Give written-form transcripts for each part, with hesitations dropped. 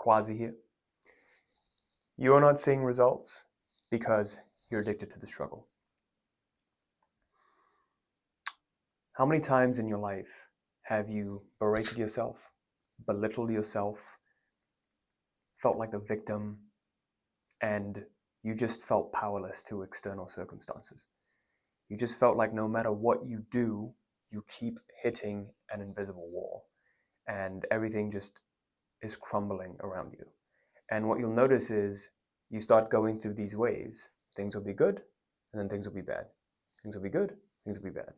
Quazi here. You're not seeing results because you're addicted to the struggle. How many times in your life have you berated yourself, belittled yourself, felt like the victim, and you just felt powerless to external circumstances? You just felt like no matter what you do, you keep hitting an invisible wall and everything just is crumbling around you. And what you'll notice is you start going through these waves. Things will be good, and then things will be bad. Things will be good, things will be bad.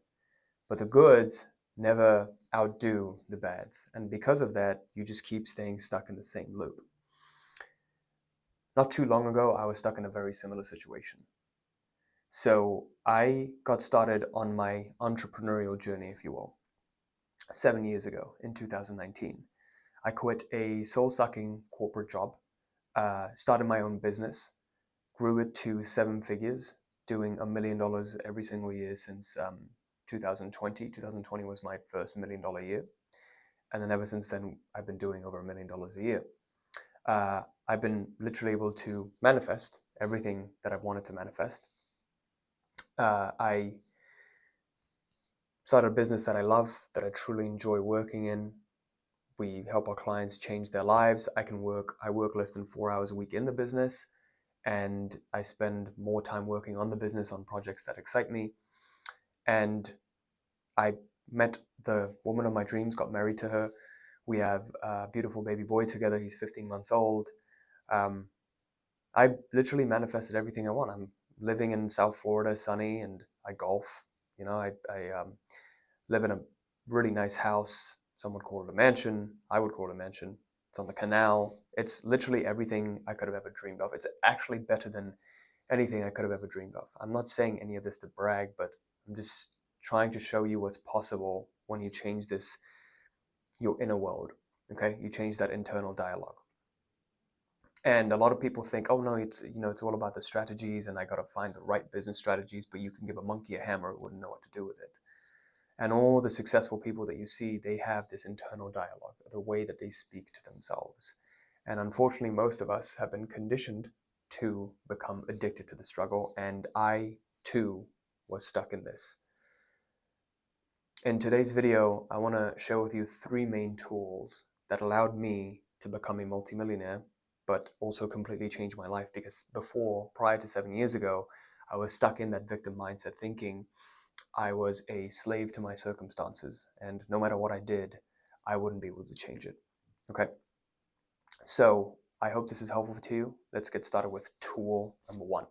But the goods never outdo the bads. And because of that, you just keep staying stuck in the same loop. Not too long ago, I was stuck in a very similar situation. So I got started on my entrepreneurial journey, if you will, 7 years ago in 2019. I quit a soul-sucking corporate job, started my own business, grew it to 7 figures, doing $1 million every single year since 2020. 2020 was my first $1 million year. And then ever since then, I've been doing over $1 million a year. I've been literally able to manifest everything that I've wanted to manifest. I started a business that I love, that I truly enjoy working in. We help our clients change their lives. I work less than 4 hours a week in the business, and I spend more time working on the business on projects that excite me. And I met the woman of my dreams, got married to her. We have a beautiful baby boy together. He's 15 months old. I literally manifested everything I want. I'm living in South Florida, sunny, and I golf. You know, I live in a really nice house. Some would call it a mansion. I would call it a mansion. It's on the canal. It's literally everything I could have ever dreamed of. It's actually better than anything I could have ever dreamed of. I'm not saying any of this to brag, but I'm just trying to show you what's possible when you change this, your inner world. Okay, you change that internal dialogue. And a lot of people think, oh no, it's all about the strategies, and I got to find the right business strategies. But you can give a monkey a hammer, it wouldn't know what to do with it. And all the successful people that you see, they have this internal dialogue, the way that they speak to themselves. And unfortunately, most of us have been conditioned to become addicted to the struggle. And I too was stuck in this. In today's video, I want to share with you 3 main tools that allowed me to become a multimillionaire, but also completely change my life. Because prior to 7 years ago, I was stuck in that victim mindset, thinking I was a slave to my circumstances, and no matter what I did, I wouldn't be able to change it. Okay, so I hope this is helpful to you. Let's get started with tool number 1.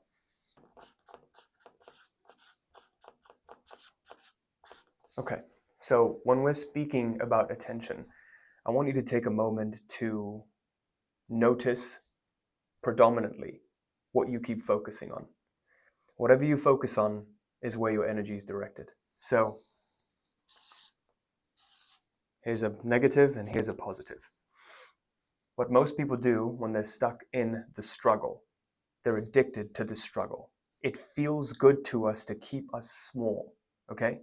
Okay, so when we're speaking about attention, I want you to take a moment to notice predominantly what you keep focusing on. Whatever you focus on is where your energy is directed. So here's a negative and here's a positive. What most people do when they're stuck in the struggle, they're addicted to the struggle. It feels good to us to keep us small, okay?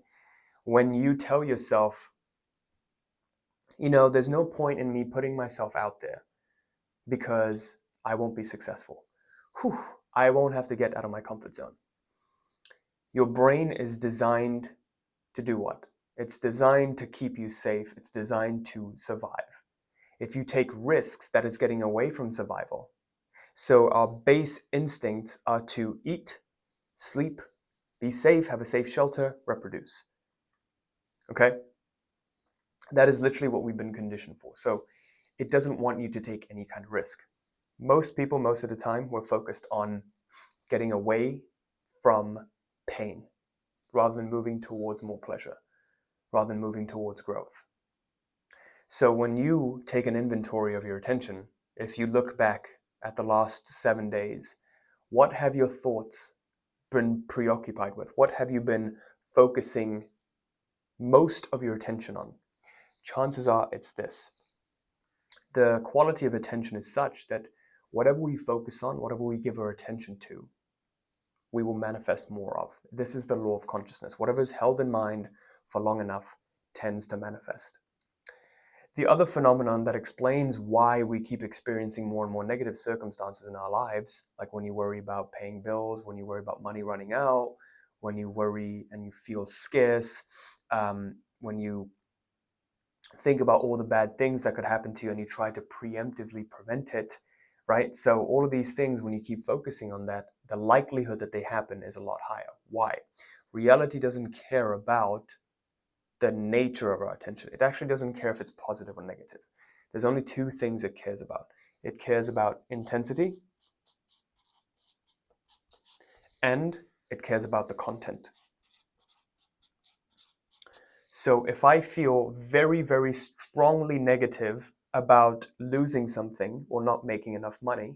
When you tell yourself, there's no point in me putting myself out there because I won't be successful. I won't have to get out of my comfort zone. Your brain is designed to do what? It's designed to keep you safe. It's designed to survive. If you take risks, that is getting away from survival. So our base instincts are to eat, sleep, be safe, have a safe shelter, reproduce. Okay? That is literally what we've been conditioned for. So it doesn't want you to take any kind of risk. Most people, most of the time, we're focused on getting away from pain rather than moving towards more pleasure, rather than moving towards growth. So when you take an inventory of your attention, if you look back at the last 7 days, what have your thoughts been preoccupied with? What have you been focusing most of your attention on? Chances are it's this. The quality of attention is such that whatever we focus on, whatever we give our attention to, we will manifest more of. This is the law of consciousness. Whatever is held in mind for long enough tends to manifest. The other phenomenon that explains why we keep experiencing more and more negative circumstances in our lives, like when you worry about paying bills, when you worry about money running out, when you worry and you feel scarce, when you think about all the bad things that could happen to you and you try to preemptively prevent it, right? So all of these things, when you keep focusing on that, the likelihood that they happen is a lot higher. Why? Reality doesn't care about the nature of our attention. It actually doesn't care if it's positive or negative. There's only two things it cares about. It cares about intensity and it cares about the content. So if I feel very, very strongly negative about losing something or not making enough money,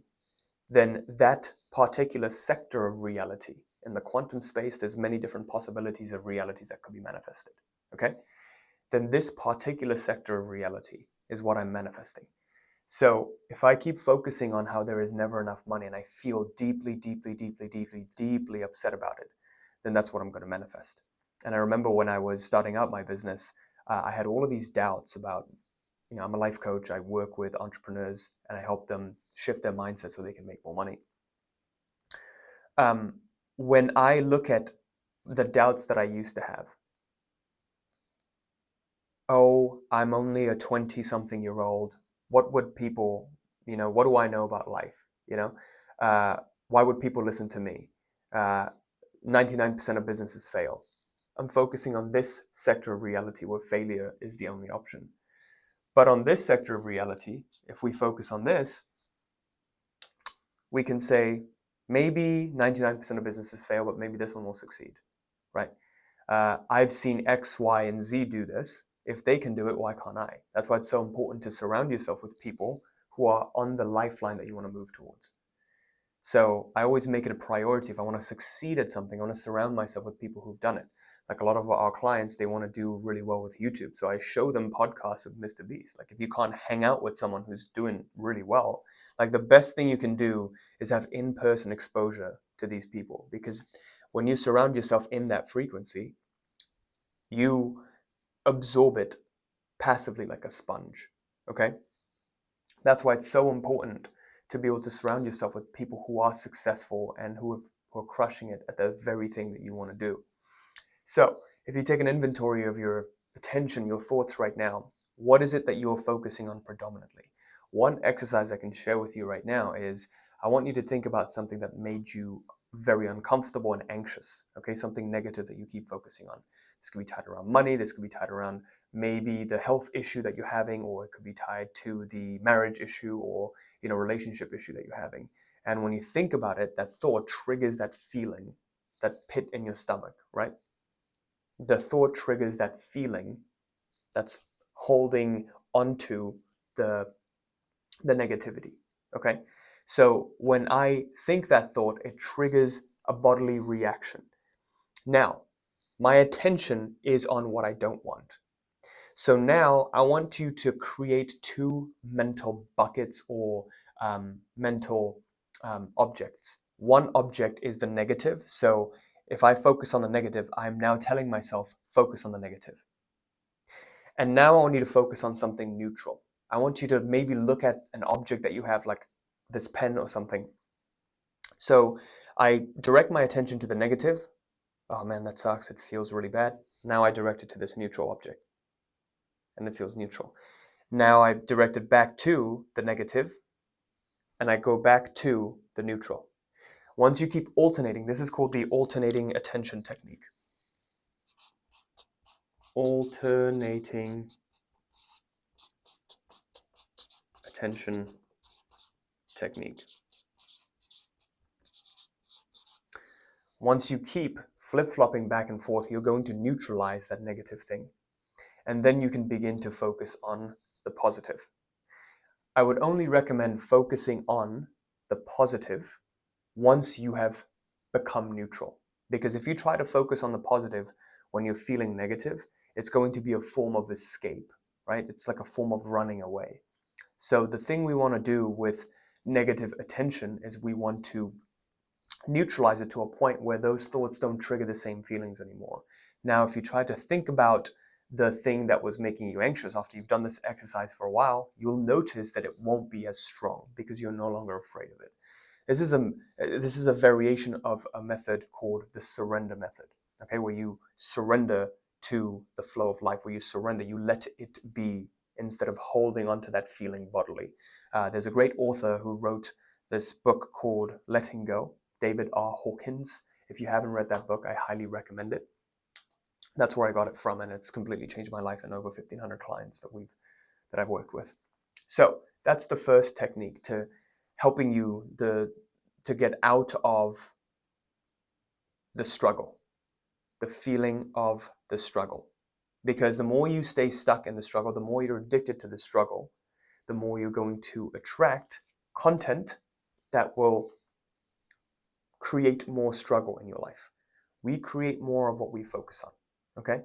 then that particular sector of reality, in the quantum space, there's many different possibilities of realities that could be manifested, okay? Then this particular sector of reality is what I'm manifesting. So if I keep focusing on how there is never enough money and I feel deeply, deeply, deeply, deeply, deeply upset about it, then that's what I'm going to manifest. And I remember when I was starting out my business, I had all of these doubts about, I'm a life coach, I work with entrepreneurs and I help them shift their mindset so they can make more money. When I look at the doubts that I used to have, oh, I'm only a 20-something-year-old. What would people, what do I know about life? Why would people listen to me? 99% of businesses fail. I'm focusing on this sector of reality where failure is the only option. But on this sector of reality, if we focus on this, we can say maybe 99% of businesses fail, but maybe this one will succeed, right? I've seen X, Y, and Z do this. If they can do it, why can't I? That's why it's so important to surround yourself with people who are on the lifeline that you want to move towards. So I always make it a priority. If I want to succeed at something, I want to surround myself with people who've done it. Like a lot of our clients, they want to do really well with YouTube. So I show them podcasts of Mr. Beast. Like if you can't hang out with someone who's doing really well, like the best thing you can do is have in-person exposure to these people. Because when you surround yourself in that frequency, you absorb it passively like a sponge, okay? That's why it's so important to be able to surround yourself with people who are successful and who are crushing it at the very thing that you want to do. So if you take an inventory of your attention, your thoughts right now, what is it that you're focusing on predominantly? One exercise I can share with you right now is I want you to think about something that made you very uncomfortable and anxious, okay? Something negative that you keep focusing on. This could be tied around money, this could be tied around maybe the health issue that you're having, or it could be tied to the marriage issue or relationship issue that you're having. And when you think about it, that thought triggers that feeling, that pit in your stomach, right? The thought triggers that feeling that's holding onto the negativity, okay? So when I think that thought, it triggers a bodily reaction. Now, my attention is on what I don't want. So now I want you to create two mental buckets or mental objects. One object is the negative. So if I focus on the negative, I'm now telling myself, focus on the negative. And now I want you to focus on something neutral. I want you to maybe look at an object that you have, like this pen or something. So I direct my attention to the negative. Oh man, that sucks. It feels really bad. Now I direct it to this neutral object and it feels neutral. Now I direct it back to the negative and I go back to the neutral. Once you keep alternating, this is called the alternating attention technique. Alternating attention technique. Once you keep flip-flopping back and forth, you're going to neutralize that negative thing. And then you can begin to focus on the positive. I would only recommend focusing on the positive once you have become neutral. Because if you try to focus on the positive when you're feeling negative, it's going to be a form of escape, right? It's like a form of running away. So the thing we want to do with negative attention is we want to neutralize it to a point where those thoughts don't trigger the same feelings anymore. Now, if you try to think about the thing that was making you anxious, after you've done this exercise for a while, you'll notice that it won't be as strong because you're no longer afraid of it. This is a variation of a method called the surrender method, okay, where you surrender to the flow of life, where you surrender, you let it be instead of holding on to that feeling bodily. There's a great author who wrote this book called Letting Go, David R. Hawkins. If you haven't read that book, I highly recommend it. That's where I got it from, and it's completely changed my life and over 1,500 clients that I've worked with. So that's the first technique to helping you to get out of the struggle, the feeling of the struggle. Because the more you stay stuck in the struggle, the more you're addicted to the struggle, the more you're going to attract content that will create more struggle in your life. We create more of what we focus on, okay?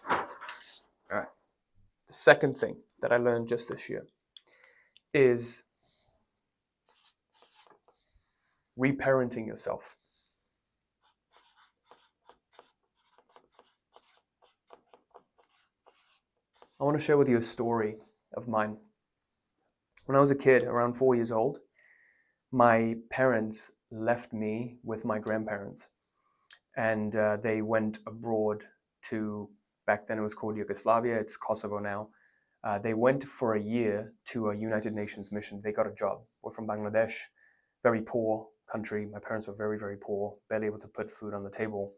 All right. The second thing that I learned just this year is reparenting yourself. I want to share with you a story of mine. When I was a kid, around 4 years old, my parents left me with my grandparents, and they went abroad to, back then it was called Yugoslavia, it's Kosovo now. They went for a year to a United Nations mission. They got a job. We're from Bangladesh, very poor country. My parents were very, very poor, barely able to put food on the table.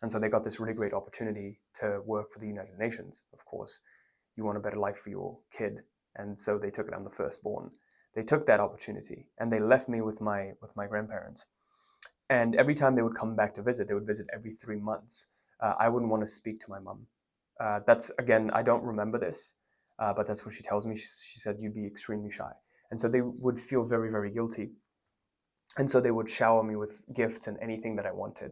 And so they got this really great opportunity to work for the United Nations. Of course, you want a better life for your kid. And so they took it. I'm the firstborn. They took that opportunity and they left me with my grandparents. And every time they would come back to visit, they would visit every 3 months. I wouldn't want to speak to my mom. That's, again, I don't remember this, but that's what she tells me. She said, you'd be extremely shy. And so they would feel very, very guilty. And so they would shower me with gifts and anything that I wanted.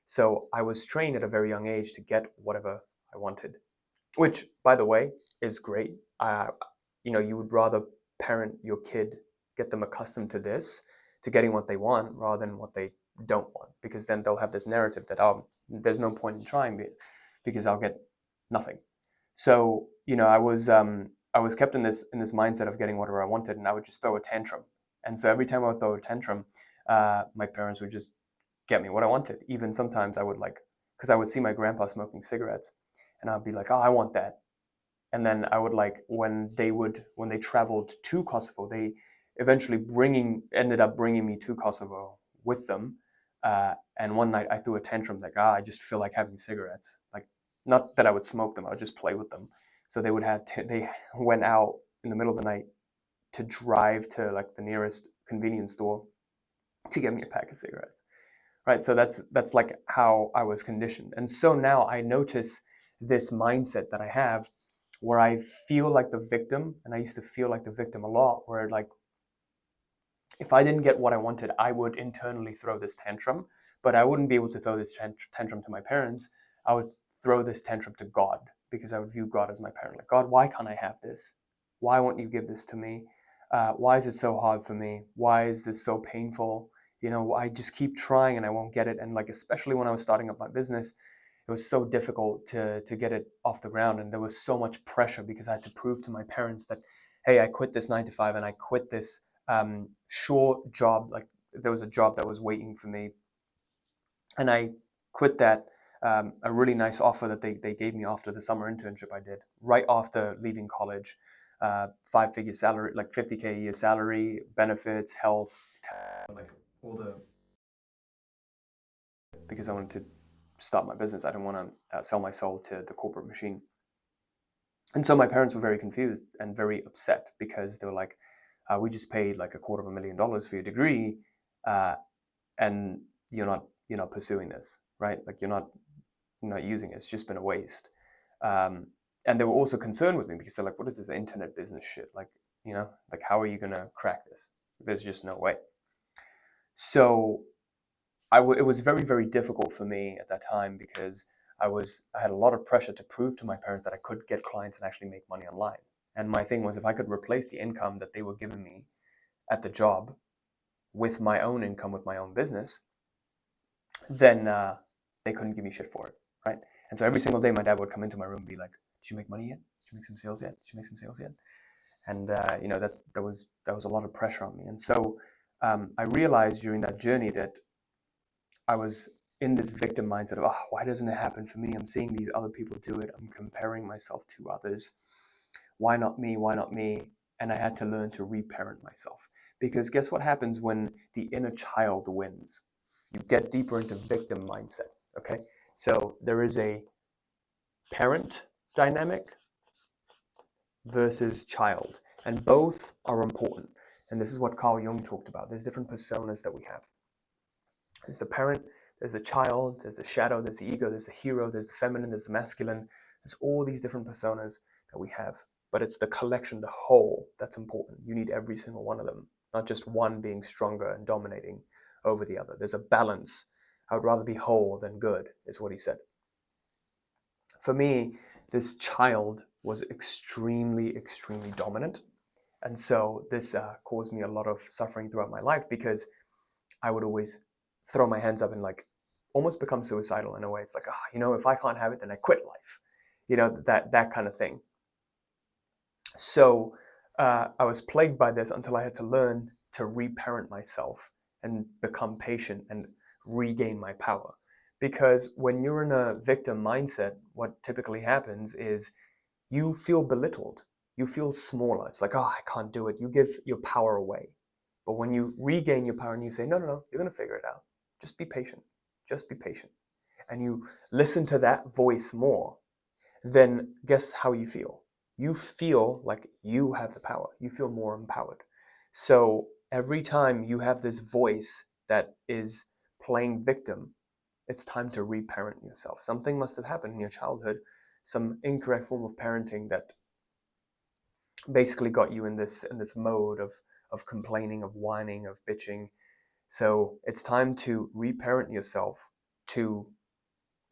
So I was trained at a very young age to get whatever I wanted, which, by the way, is great. You would rather parent your kid, get them accustomed to this, to getting what they want rather than what they don't want, because then they'll have this narrative that, oh, there's no point in trying because I'll get nothing. So I was kept in this mindset of getting whatever I wanted, and I would just throw a tantrum. And so every time I would throw a tantrum, my parents would just get me what I wanted. Even sometimes I would, because I would see my grandpa smoking cigarettes, and I'd be like, oh, I want that. And then I would, when they traveled to Kosovo, they eventually ended up bringing me to Kosovo with them. And one night I threw a tantrum like, I just feel like having cigarettes. Like, not that I would smoke them, I would just play with them. So they went out in the middle of the night to drive to the nearest convenience store to get me a pack of cigarettes. Right? So that's how I was conditioned. And so now I notice this mindset that I have where I feel like the victim, and I used to feel like the victim a lot, where if I didn't get what I wanted, I would internally throw this tantrum, but I wouldn't be able to throw this tantrum to my parents. I would throw this tantrum to God, because I would view God as my parent. Like, God, why can't I have this? Why won't you give this to me? Why is it so hard for me? Why is this so painful? I just keep trying and I won't get it. And especially when I was starting up my business, it was so difficult to get it off the ground. And there was so much pressure because I had to prove to my parents that, hey, I quit this 9 to 5 and I quit this short job. There was a job that was waiting for me. And I quit that, a really nice offer that they gave me after the summer internship I did, right after leaving college. 5-figure salary, 50K a year salary, benefits, health, all the, because I wanted to start my business. I didn't want to sell my soul to the corporate machine. And so my parents were very confused and very upset, because they were like, we just paid $250,000 for your degree, and you're not pursuing this, right? You're not using it. It's just been a waste. And they were also concerned with me, because they're like, what is this internet business shit? How are you going to crack this? There's just no way. So it was very, very difficult for me at that time, because I had a lot of pressure to prove to my parents that I could get clients and actually make money online. And my thing was, if I could replace the income that they were giving me at the job with my own income, with my own business, then they couldn't give me shit for it, right? And so every single day, my dad would come into my room and be like, "Did you make money yet? Did you make some sales yet? Did you make some sales yet?" And that was a lot of pressure on me. And so I realized during that journey that I was in this victim mindset of, oh, why doesn't it happen for me? I'm seeing these other people do it. I'm comparing myself to others. Why not me? Why not me? And I had to learn to reparent myself. Because guess what happens when the inner child wins? You get deeper into victim mindset. Okay, so there is a parent dynamic versus child, and both are important. And this is what Carl Jung talked about. There's different personas that we have. There's the parent, there's the child, there's the shadow, there's the ego, there's the hero, there's the feminine, there's the masculine. There's all these different personas that we have. But it's the collection, the whole, that's important. You need every single one of them, not just one being stronger and dominating over the other. There's a balance. I would rather be whole than good, is what he said. For me, this child was extremely, extremely dominant. And so this caused me a lot of suffering throughout my life, because I would always throw my hands up and like almost become suicidal in a way. It's like, if I can't have it, then I quit life. That kind of thing. So I was plagued by this until I had to learn to reparent myself and become patient and regain my power. Because when you're in a victim mindset, what typically happens is you feel belittled. You feel smaller. It's like, I can't do it. You give your power away. But when you regain your power and you say, no, you're going to figure it out. Just be patient. Just be patient. And you listen to that voice more, then guess how you feel? You feel like you have the power. You feel more empowered. So every time you have this voice that is playing victim, it's time to reparent yourself. Something must have happened in your childhood, some incorrect form of parenting that basically got you in this mode of complaining, of whining, of bitching. So it's time to reparent yourself, to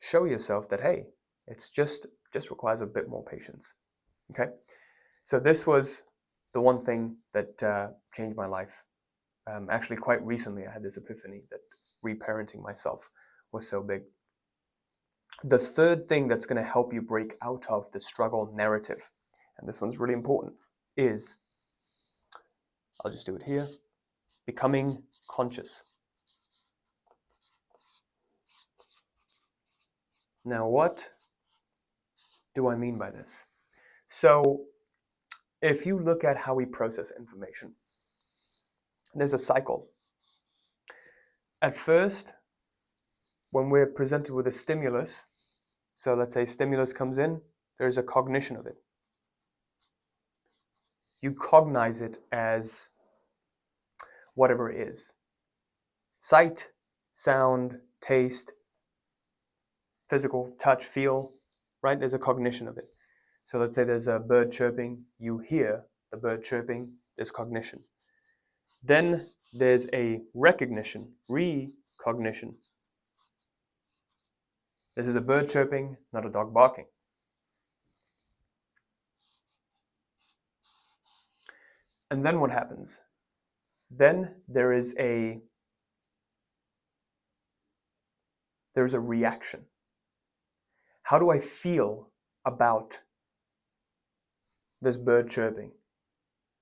show yourself that, hey, it's just requires a bit more patience. Okay, so this was the one thing that changed my life. Actually, quite recently, I had this epiphany that reparenting myself was so big. The third thing that's going to help you break out of the struggle narrative, and this one's really important, is, I'll just do it here, becoming conscious. Now, what do I mean by this? So, if you look at how we process information, there's a cycle. At first, when we're presented with a stimulus, so let's say stimulus comes in, there's a cognition of it. You cognize it as whatever it is. Sight, sound, taste, physical, touch, feel, right? There's a cognition of it. So let's say there's a bird chirping, you hear the bird chirping, there's cognition. Then there's a recognition, recognition. This is a bird chirping, not a dog barking. And then what happens? Then there's a reaction. How do I feel about this bird chirping?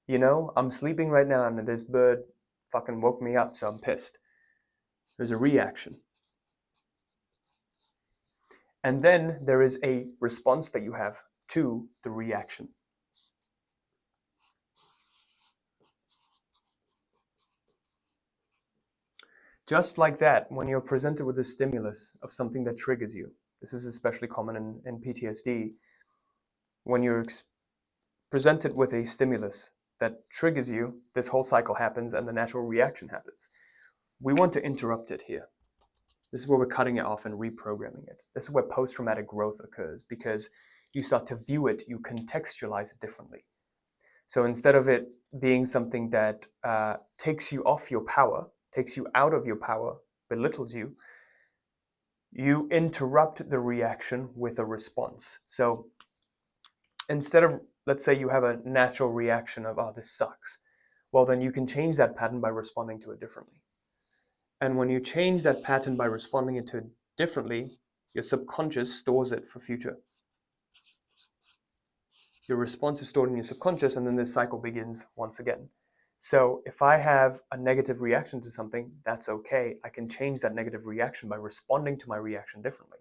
I'm sleeping right now and this bird fucking woke me up, so I'm pissed. There's a reaction. And then there is a response that you have to the reaction. Just like that, when you're presented with a stimulus of something that triggers you, this is especially common in PTSD, when you're presented with a stimulus that triggers you, this whole cycle happens and the natural reaction happens. We want to interrupt it here. This is where we're cutting it off and reprogramming it. This is where post-traumatic growth occurs, because you start to view it, you contextualize it differently. So instead of it being something that takes you off your power, takes you out of your power, belittles you, you interrupt the reaction with a response. So instead of, let's say you have a natural reaction of, this sucks, well, then you can change that pattern by responding to it differently. And when you change that pattern by responding to it differently, Your subconscious stores it for future. Your response is stored in your subconscious, and then this cycle begins once again. So if I have a negative reaction to something, that's okay. I can change that negative reaction by responding to my reaction differently.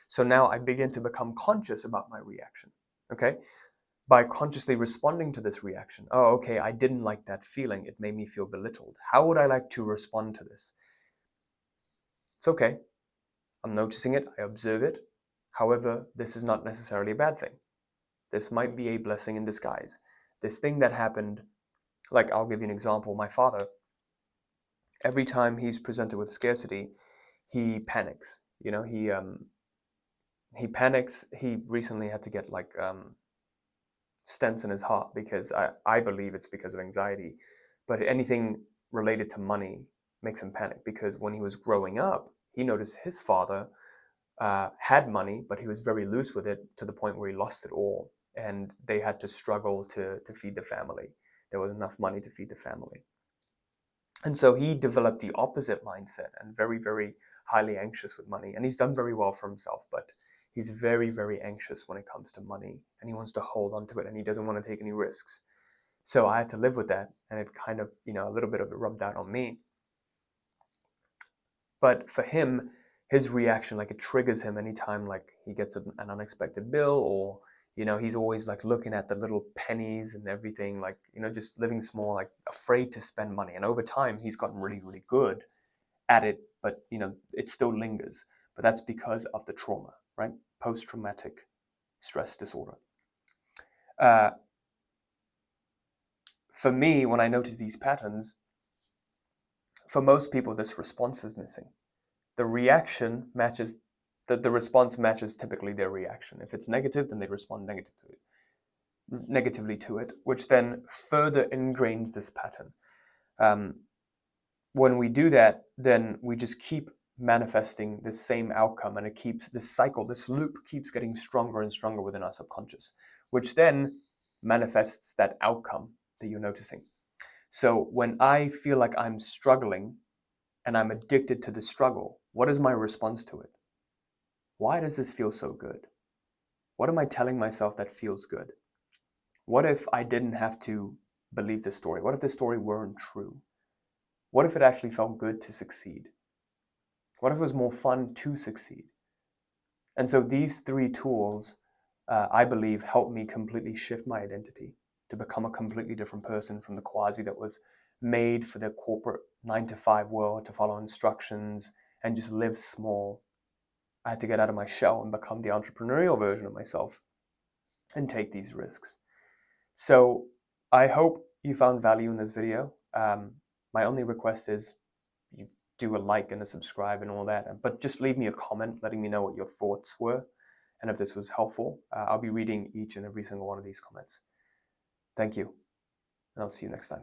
So now I begin to become conscious about my reaction, okay? By consciously responding to this reaction. Oh, okay, I didn't like that feeling. It made me feel belittled. How would I like to respond to this? It's okay. I'm noticing it. I observe it. However, this is not necessarily a bad thing. This might be a blessing in disguise. This thing that happened, like I'll give you an example. My father, every time he's presented with scarcity, he panics. He panics. He recently had to get like stents in his heart because I believe it's because of anxiety. But anything related to money makes him panic because when he was growing up, he noticed his father had money, but he was very loose with it to the point where he lost it all. And they had to struggle to feed the family. There was enough money to feed the family. And so he developed the opposite mindset and very, very highly anxious with money. And he's done very well for himself, but he's very, very anxious when it comes to money. And he wants to hold on to it and he doesn't want to take any risks. So I had to live with that. And it kind of, a little bit of it rubbed out on me. But for him, his reaction, like it triggers him anytime like he gets an unexpected bill or, he's always like looking at the little pennies and everything, like, just living small, like afraid to spend money. And over time, he's gotten really, really good at it, but, it still lingers. But that's because of the trauma, right? Post-traumatic stress disorder. For me, when I notice these patterns, for most people, this response is missing. The reaction matches, the response matches typically their reaction. If it's negative, then they respond negatively to it, which then further ingrains this pattern. When we do that, then we just keep manifesting the same outcome, and it keeps this cycle, this loop keeps getting stronger and stronger within our subconscious, which then manifests that outcome that you're noticing. So when I feel like I'm struggling and I'm addicted to the struggle, what is my response to it? Why does this feel so good? What am I telling myself that feels good? What if I didn't have to believe this story? What if this story weren't true? What if it actually felt good to succeed? What if it was more fun to succeed? And so these three tools, I believe, help me completely shift my identity to become a completely different person from the Quazi that was made for the corporate 9-to-5 world to follow instructions and just live small. I had to get out of my shell and become the entrepreneurial version of myself and take these risks. So I hope you found value in this video. My only request is you do a like and a subscribe and all that, but just leave me a comment letting me know what your thoughts were and if this was helpful. I'll be reading each and every single one of these comments. Thank you, and I'll see you next time.